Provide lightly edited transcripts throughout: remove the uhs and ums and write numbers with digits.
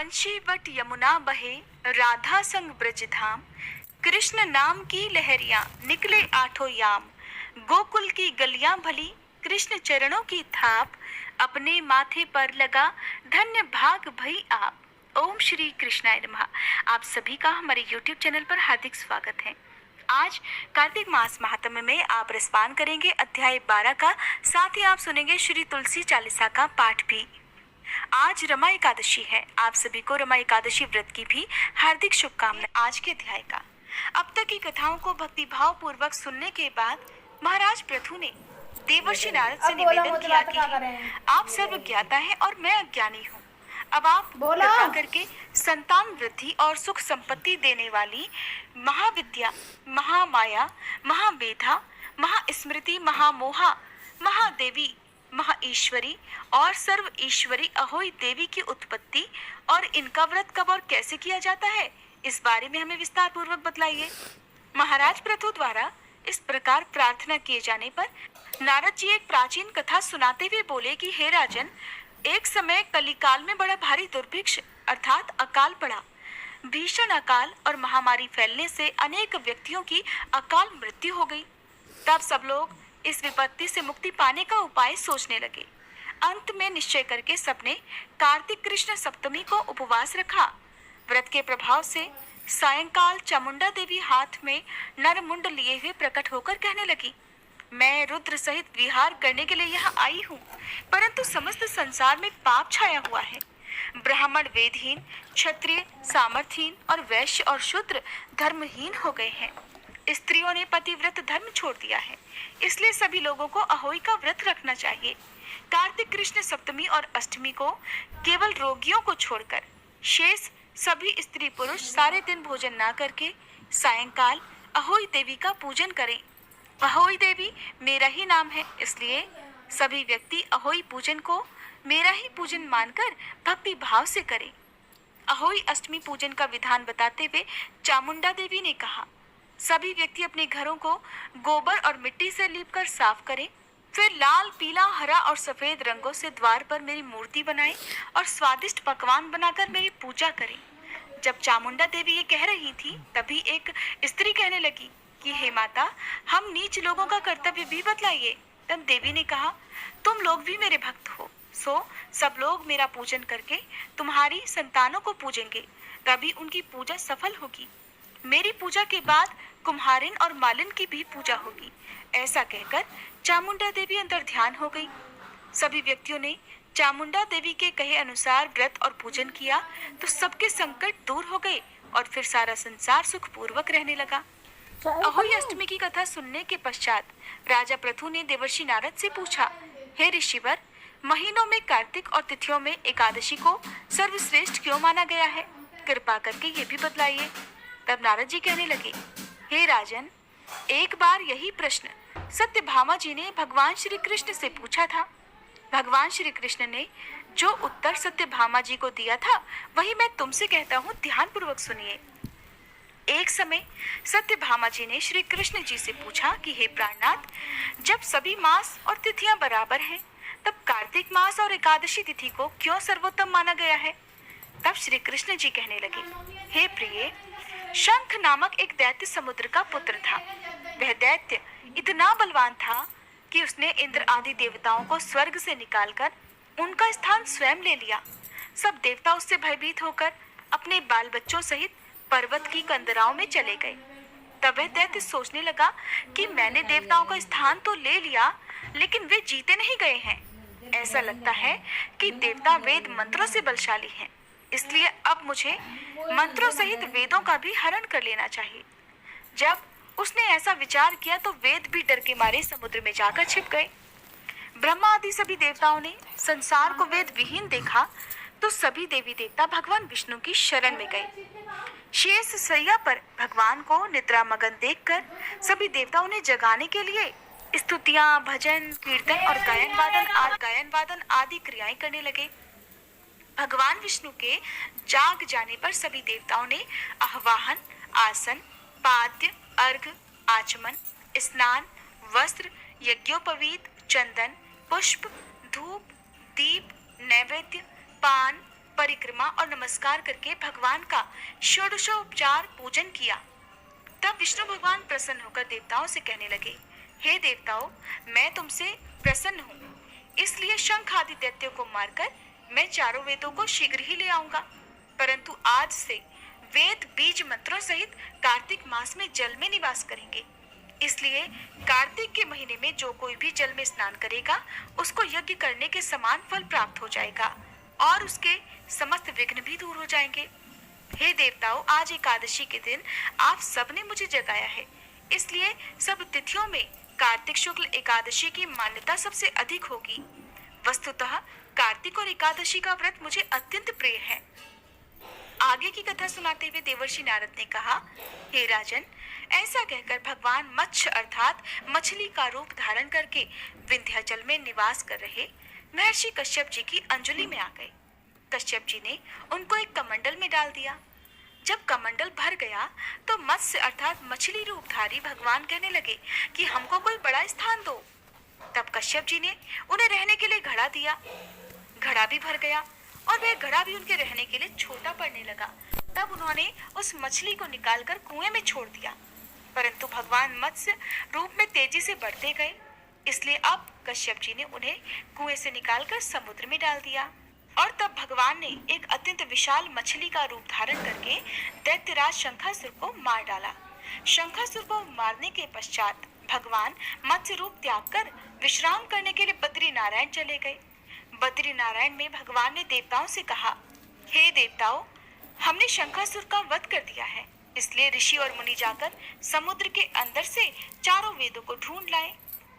वंशी what Yamuna बहे, राधा संग ब्रज धाम। कृष्ण नाम की लहरियां, निकले आठों याम। गोकुल की गलियां भली, कृष्ण चरणों की थाप। अपने माथे पर लगा, धन्य भाग भई आप। ओम श्री कृष्णाय नमः। आप सभी का हमारे YouTube चैनल पर हार्दिक स्वागत है। आज कार्तिक मास महात्म्य में आप रसपान करेंगे अध्याय 12 का, साथ ही आप सुनेंगे श्री तुलसी चालीसा का पाठ भी। आज रमा एकादशी है। आप सभी को रमा एकादशी व्रत की भी हार्दिक शुभकामनाएं। आज के अध्याय का अब तक की कथाओं को भक्तिभाव पूर्वक सुनने के बाद महाराज पृथु ने देवर्षि नारद से निवेदन किया कि आप सर्व ज्ञाता हैं और मैं अज्ञानी हूँ। अब आप कृपा करके संतान वृद्धि और सुख संपत्ति देने वाली महाविद्या, महामाया, महामेधा, महास्मृति, महामोहा, महादेवी, महाईश्वरी और सर्व ईश्वरी अहोई देवी की उत्पत्ति और इनका व्रत कब और कैसे किया जाता है, इस बारे में हमें विस्तार पूर्वक बतलाइए। महाराज पृथु द्वारा इस प्रकार प्रार्थना किए जाने पर नारद जी एक प्राचीन कथा सुनाते हुए बोले कि हे राजन, एक समय कलिकाल में बड़ा भारी दुर्भिक्ष अर्थात अकाल पड़ा। भीषण अकाल और महामारी फैलने से अनेक व्यक्तियों की अकाल मृत्यु हो गई। तब सब लोग इस विपत्ति से मुक्ति पाने का उपाय सोचने लगे। अंत में निश्चय करके सबने कार्तिक कृष्ण सप्तमी को उपवास रखा। व्रत के प्रभाव से सायंकाल चामुंडा देवी हाथ में नरमुंड लिए हुए प्रकट होकर कहने लगी, मैं रुद्र सहित विहार करने के लिए यहाँ आई हूँ, परंतु समस्त संसार में पाप छाया हुआ है। ब्राह्मण वेदहीन, क्षत्रिय सामर्थहीन और वैश्य और शूद्र धर्महीन हो गए हैं। स्त्रियों ने पतिव्रत धर्म छोड़ दिया है, इसलिए सभी लोगों को अहोई का व्रत रखना चाहिए। कार्तिक कृष्ण सप्तमी और अष्टमी को केवल रोगियों को छोड़कर शेष सभी स्त्री पुरुष सारे दिन भोजन ना करके सायंकाल अहोई देवी का पूजन करें। अहोई देवी मेरा ही नाम है, इसलिए सभी व्यक्ति अहोई पूजन को मेरा ही पूजन मानकर भक्ति भाव से करें। अहोई अष्टमी पूजन का विधान बताते हुए चामुंडा देवी ने कहा, सभी व्यक्ति अपने घरों को गोबर और मिट्टी से लीपकर साफ करें, फिर लाल, पीला, हरा और सफेद रंगों से द्वार पर मेरी मूर्ति बनाएं और स्वादिष्ट पकवान बनाकर मेरी पूजा करें। जब चामुंडा देवी ये कह रही थी, तभी एक स्त्री कहने लगी कि हे माता, हम नीच लोगों का कर्तव्य भी बतलाइए। तब देवी ने कहा, तुम लोग भी मेरे भक्त हो, सो सब लोग मेरा पूजन करके तुम्हारी संतानों को पूजेंगे, तभी उनकी पूजा सफल होगी। मेरी पूजा के बाद कुम्हारिन और मालिन की भी पूजा होगी। ऐसा कहकर चामुंडा देवी अंदर ध्यान हो गई। सभी व्यक्तियों ने चामुंडा देवी के कहे अनुसार व्रत और पूजन किया तो सबके संकट दूर हो गए और फिर सारा संसार सुख पूर्वक रहने लगा। अहोई अष्टमी की कथा सुनने के पश्चात राजा पृथु ने देवर्षि नारद से पूछा, हे ऋषिवर, महीनों में कार्तिक और तिथियों में एकादशी को सर्वश्रेष्ठ क्यों माना गया है? कृपा करके ये भी बतलाइए। तब नारद जी कहने लगे, हे राजन, एक बार यही प्रश्न सत्यभामा जी ने भगवान श्री कृष्ण से पूछा था। भगवान श्री कृष्ण ने जो उत्तर सत्यभामा जी को दिया था वही मैं तुमसे कहता हूँ, ध्यान पूर्वक सुनिए। एक समय सत्यभामा जी ने श्री कृष्ण जी से पूछा कि हे प्राणनाथ, जब सभी मास और तिथियां बराबर हैं, तब कार्तिक मास और एकादशी तिथि को क्यों सर्वोत्तम माना गया है? तब श्री कृष्ण जी कहने लगे, हे प्रिय, शंख नामक एक दैत्य समुद्र का पुत्र था। वह दैत्य इतना बलवान था कि उसने इंद्र आदि देवताओं को स्वर्ग से निकालकर उनका स्थान स्वयं ले लिया। सब देवता उससे भयभीत होकर अपने बाल बच्चों सहित पर्वत की कंदराओं में चले गए। तब वह दैत्य सोचने लगा कि मैंने देवताओं का स्थान तो ले लिया, लेकिन वे जीते नहीं गए हैं। ऐसा लगता है कि देवता वेद मंत्रों से बलशाली हैं, इसलिए अब मुझे मंत्रों सहित वेदों का भी हरण कर लेना चाहिए। जब उसने ऐसा विचार किया तो वेद भी डर के मारे समुद्र में जाकर छिप गए। ब्रह्मा आदि सभी देवताओं ने संसार को वेद विहीन देखा तो सभी देवी देवता भगवान विष्णु की शरण में गए। शेष सैया पर भगवान को निद्रा मगन देखकर सभी देवताओं ने जगाने के लिए स्तुतियां, भजन, कीर्तन और गायन वादन आदि क्रियाएं करने लगे। भगवान विष्णु के जाग जाने पर सभी देवताओं ने आह्वाहन, आसन, पाद्य, अर्घ, आचमन, स्नान, वस्त्र, यज्ञोपवीत, चंदन, पुष्प, धूप, दीप, नैवेद्य, पान, परिक्रमा और नमस्कार करके भगवान का षोडशोपचार पूजन किया। तब विष्णु भगवान प्रसन्न होकर देवताओं से कहने लगे, हे देवताओं, मैं तुमसे प्रसन्न हूँ, इसलिए शंख आदि दैत्यों को मारकर मैं चारों वेदों को शीघ्र ही ले आऊंगा। परंतु आज से वेद बीज मंत्रों सहित कार्तिक मास में जल में निवास करेंगे। इसलिए कार्तिक के महीने में जो कोई भी जल में स्नान करेगा उसको यज्ञ करने के समान फल प्राप्त हो जाएगा और उसके समस्त विघ्न भी दूर हो जाएंगे। हे देवताओं, आज एकादशी के दिन आप सबने मुझे जगाया है, इसलिए सब तिथियों में कार्तिक शुक्ल एकादशी की मान्यता सबसे अधिक होगी। वस्तुतः कार्तिक और एकादशी का व्रत मुझे अत्यंत प्रिय है। आगे की कथा सुनाते हुए देवर्षि नारद ने कहा, हे राजन, ऐसा कहकर भगवान मत्स्य अर्थात मछली का रूप धारण करके विंध्याचल में निवास कर रहे महर्षि कश्यप जी की अंजलि में आ गए। कश्यप जी ने उनको एक कमंडल में डाल दिया। जब कमंडल भर गया तो मत्स्य अर्थात मछली रूपधारी भगवान कहने लगे कि हमको कोई बड़ा स्थान दो। तब कश्यप जी ने उन्हें रहने के लिए घड़ा दिया। घड़ा भी भर गया और वह घड़ा भी उनके रहने के लिए छोटा पड़ने लगा। तब उन्होंने उस मछली को निकालकर कुएं में छोड़ दिया, परंतु भगवान मत्स्य रूप में तेजी से बढ़ते गए, इसलिए अब कश्यप जी ने उन्हें कुएं से निकालकर समुद्र में डाल दिया। और तब भगवान ने एक अत्यंत विशाल मछली का रूप धारण करके दैत्यराज शंखासुर को मार डाला। शंखासुर को मारने के पश्चात भगवान मत्स्य रूप त्याग कर विश्राम करने के लिए बद्री नारायण चले गए। बद्री नारायण में भगवान ने देवताओं से कहा, हे देवताओं, हमने शंखासुर का वध कर दिया है, इसलिए ऋषि और मुनि जाकर समुद्र के अंदर से चारों वेदों को ढूंढ लाए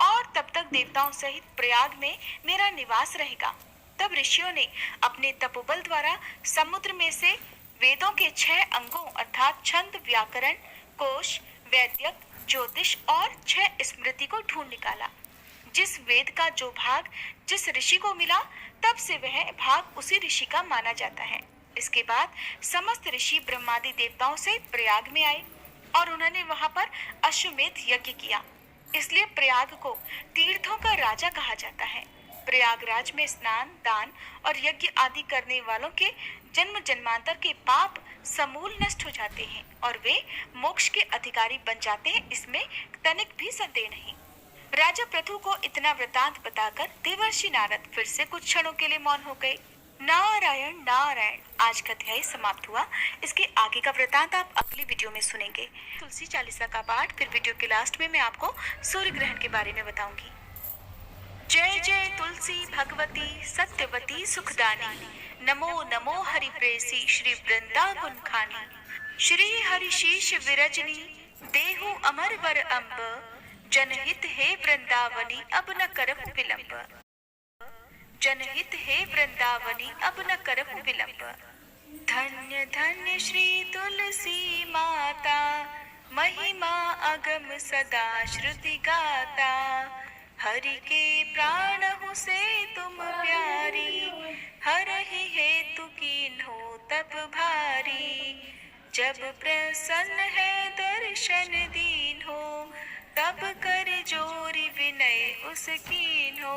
और तब तक देवताओं सहित प्रयाग में मेरा निवास रहेगा। तब ऋषियों ने अपने तपोबल द्वारा समुद्र में से वेदों के 6 अंगों अर्थात छंद, व्याकरण, कोश, वैद्यक, ज्योतिष और 6 स्मृति को ढूंढ निकाला। जिस वेद का जो भाग जिस ऋषि को मिला, तब से वह भाग उसी ऋषि का माना जाता है। इसके बाद समस्त ऋषि ब्रह्मादि देवताओं से प्रयाग में आए और उन्होंने वहां पर अश्वमेध यज्ञ किया, इसलिए प्रयाग को तीर्थों का राजा कहा जाता है। प्रयागराज में स्नान, दान और यज्ञ आदि करने वालों के जन्म जन्मांतर के पाप समूल नष्ट हो जाते हैं और वे मोक्ष के अधिकारी बन जाते हैं, इसमें तनिक भी संदेह नहीं। राजा पृथु को इतना वृतांत बताकर देवर्षि नारद फिर से कुछ क्षणों के लिए मौन हो गए। नारायण नारायण। आज का अध्याय समाप्त हुआ। इसके आगे का वृतांत आप अगली वीडियो में सुनेंगे। तुलसी चालीसा का पाठ फिर वीडियो के लास्ट में मैं आपको सूर्य ग्रहण के बारे में बताऊंगी। जय जय तुलसी भगवती सत्यवती सुखदानी, नमो नमो हरि प्रेसी श्री वृंदा गुणखानी। श्री हरि शीश विरजनी देहु अमर वर अम्ब, जनहित हे वृंदावनी अब न करब विलंब। जनहित हे वृंदावनी अब न करब विलंब। धन्य धन्य श्री तुलसी माता, महिमा अगम सदा श्रुति गाता। हरि के प्राण हो से तुम प्यारी, हरहि हेतु कीन्हो तप भारी। जब प्रसन्न है दर्शन दीन्हो, तब कर जोरी विनय उस कीन्हो।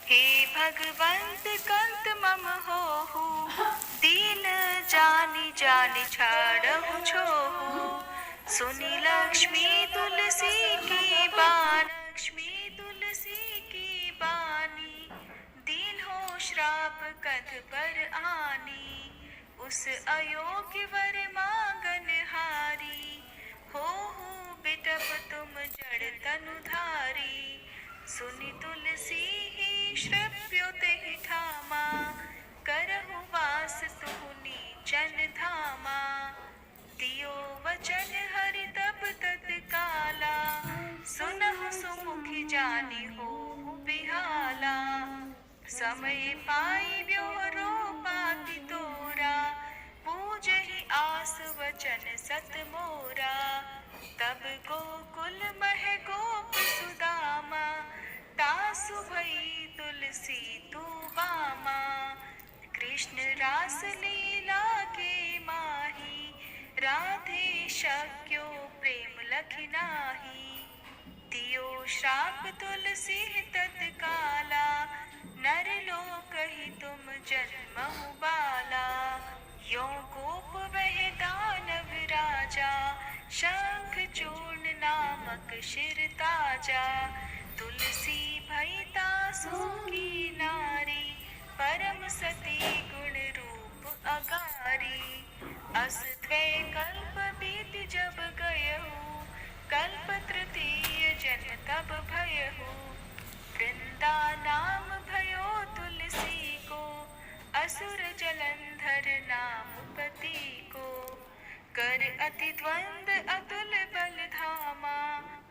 हे भगवंत कंत मम होहु, दीन जानि जानि छाड़हु छोहु। सुनी लक्ष्मी तुलसी की बान, लक्ष्मी तुलसी की बानी। दीन हो श्राप कध पर आनी, उस अयोग्य वर मांगन हारी। होहु बिटप तुम जड़ तनुधारी, सुनि तुलसी ही श्रव्योत ही ठामा। करहु वास तुहु नीचन धामा, दियो वचन हरि तब तत्काला। सुनहु सुमुखी जानि होहु बिहाला, समय पाई ब्योरो पाति तोरा। पूजहि आस वचन सत मोरा, तब गोकुल मह गोप सुदामा। तासु भई तुलसी तू बामा, कृष्ण रास लीला के माही। राधे शक्यो प्रेम लखि नाही, दियो श्राप तुलसी तत्काला। नर लोक ही तुम जन्महु बाला। यो गोप वह दानव राजा, शंख चूर्ण नामक शिर ताजा। तुलसी भई तासु की नारी, परम सती गुण रूप अगारी। अस द्वै कल्प बीत जब गयहु, कल्प तृतीय जन तब भयहु। वृंदा नाम भयो तुलसी को, असुर जलंधर नाम पति को। कर अति द्वंद अतुल बल धामा,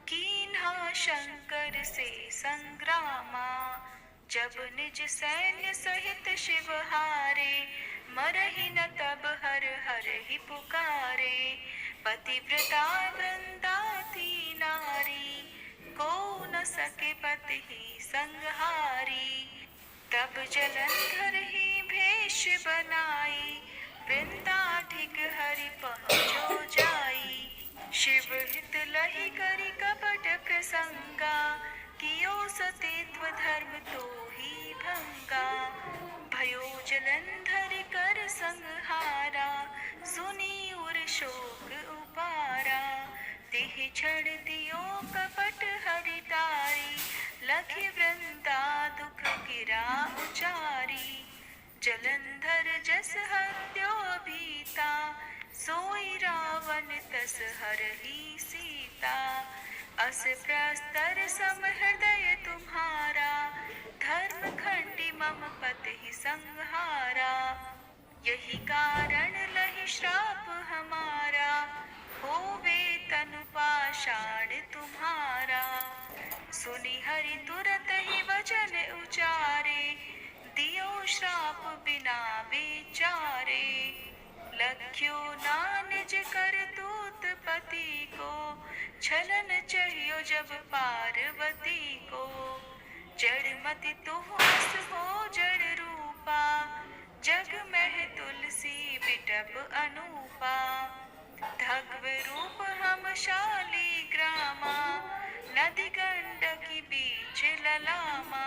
कीन्हा शंकर से संग्रामा। जब निज सैन्य सहित शिव हारे, मरहि न तब हर हर ही पुकारे। पतिव्रता वृंदा थी नारी, को न सके पति ही संहारी। तब जलंधर ही भेष बनाई, वृंदाधिक हरि पहुँचो जाई। शिव हित लहि करि कपट प्रसंगा, कियो सतीत्व धर्म तो ही भंगा। भयो जलंधर कर संहारा, सुनी उर शोक उपारा। तिह क्षण दियो कपट हरि तारी, लखि वृंदा दुख गिरा उचारी। जलंधर जस हत्यो भीता, सोई रावण तस हरहि सीता। अस प्रस्तर सम हृदय तुम्हारा, धर्म खंडी मम पति संहारा। यही कारण लहि श्राप हमारा, होवे तनु पाषाण तुम्हारा। सुनि हरि तुरत ही वचन उचारे, दियो श्राप बिना विचारे। लख्यो ना निज करतूत पति को, छलन चाहियो जब पार्वती को। जड़ मति तुहस हो जड़ रूपा, जग मह तुलसी बिटप अनूपा। धग्व रूप हम शाली ग्रामा, नदी गंडकी बीच ललामा।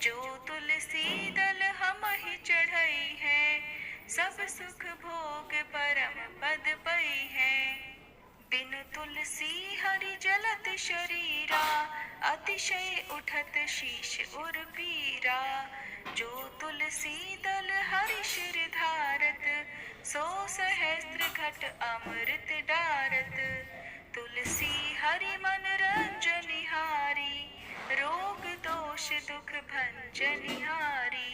जो तुलसी दल हम ही चढ़ई है, सब सुख भोग परम पद पई है। बिन तुलसी हरि जलत शरीरा, अतिशय उठत शीश उर पीरा। जो तुलसी दल हरि शिर धारत, सो सहस्त्र घट अमृत डारत। तुलसी हरि मन रंजनिहारी, रोग दोष दुख भंजनिहारी।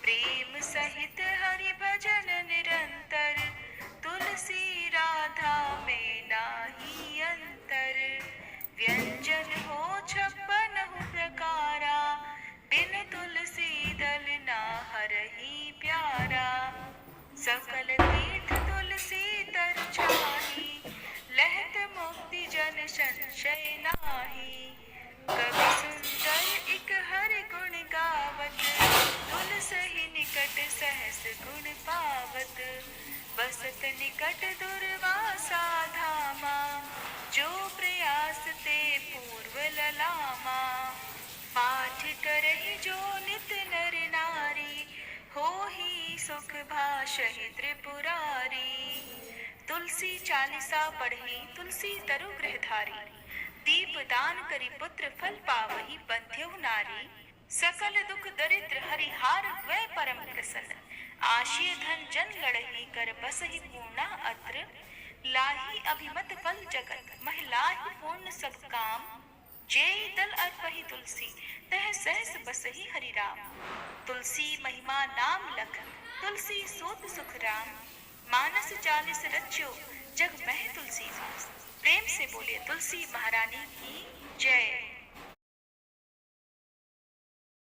प्रेम सहित हरि भजन निरंतर, तुलसी राधा में नाही अंतर। व्यंजन हो 56 प्रकारा, बिन तुलसी दल ना हरहि प्यारा। सकल तीर्थ तुलसी तर छाही, लहत मुक्ति जन संशय नाही। कवि सुंदर एक हरि गुण गावत, तुलसी निकट सहस गुण पावत। बसत निकट दुर्वासा धामा, जो प्रयास ते पूर्व ललामा। पाठ करहि जो नित नर नारी, होहि सुख भाषहि त्रिपुरारी। तुलसी चालीसा पढ़ी तुलसी तरु गृहधारी, दीप दान करि पुत्र फल पावहि बंध्यहु नारी। सकल दुख दरिद्र हरिहार द्वै परम प्रसन्न, आशीय धन जन लड़हि कर बसहि पूर्णा अत्र। लाही अभिमत फल जगत, महिलाहि पूर्ण सब काम। जेहि दल अर्पहि तुलसी, तह सहस बसहि हरि राम। तुलसी महिमा नाम लखन, तुलसी सोत सुख राम। मानस 40 रच्यो, जग मह तुलसी दास। प्रेम से बोलिए तुलसी महारानी की जय।